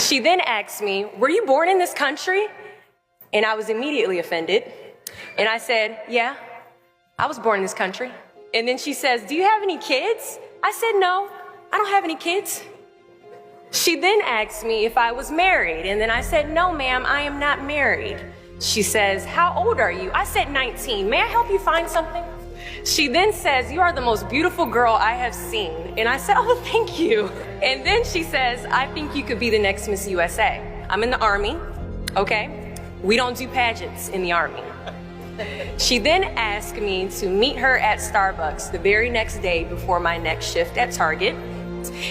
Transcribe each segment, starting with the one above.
She then asked me, were you born in this country? And I was immediately offended. And I said, yeah, I was born in this country. And then she says, do you have any kids? I said, no, I don't have any kids. She then asked me if I was married. And then I said, no, ma'am, I am not married. She says, how old are you? I said 19. May I help you find something? She then says, you are the most beautiful girl I have seen. And I said, oh, thank you. And then she says, I think you could be the next Miss USA. I'm in the Army, okay? We don't do pageants in the Army. She then asked me to meet her at Starbucks the very next day before my next shift at Target.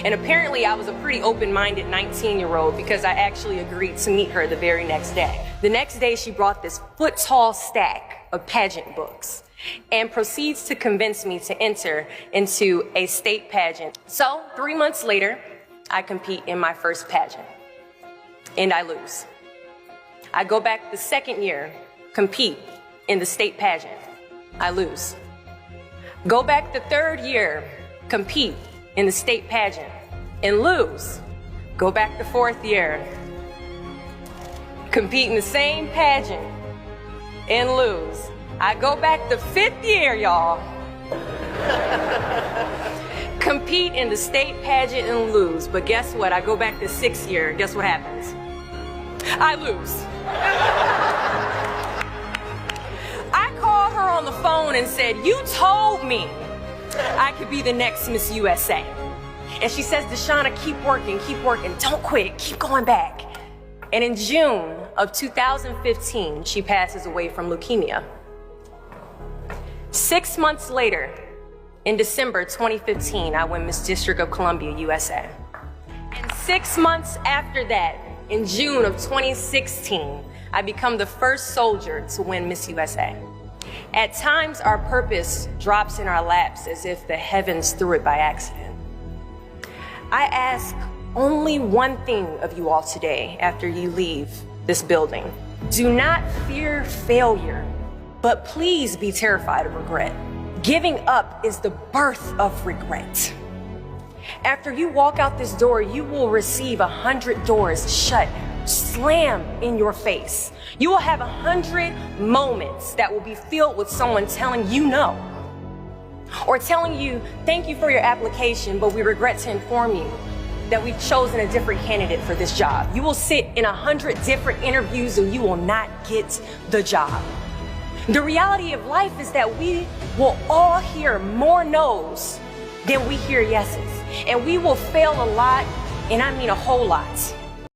And apparently I was a pretty open-minded 19-year-old because I actually agreed to meet her the very next day. The next day she brought this foot-tall stack of pageant books and proceeds to convince me to enter into a state pageant. So 3 months later, I compete in my first pageant and I lose. I go back the second year, compete in the state pageant. I lose. Go back the third year, compete in the state pageant and lose. Go back the fourth year, compete in the same pageant and lose. I go back the fifth year, y'all. Compete in the state pageant and lose. But guess what? I go back the sixth year. Guess what happens? I lose. I called her on the phone and said, you told me I could be the next Miss USA. And she says, Deshauna, keep working, don't quit, keep going back. And in June of 2015, she passes away from leukemia. 6 months later, in December 2015, I win Miss District of Columbia, USA. And 6 months after that, in June of 2016, I become the first soldier to win Miss USA. At times, our purpose drops in our laps as if the heavens threw it by accident. I ask only one thing of you all today after you leave this building. Do not fear failure, but please be terrified of regret. Giving up is the birth of regret. After you walk out this door, you will receive 100 doors shut, slam in your face. You will have 100 moments that will be filled with someone telling you no, or telling you, thank you for your application, but we regret to inform you that we've chosen a different candidate for this job. You will sit in 100 different interviews and you will not get the job. The reality of life is that we will all hear more no's than we hear yeses. And we will fail a lot, and I mean a whole lot.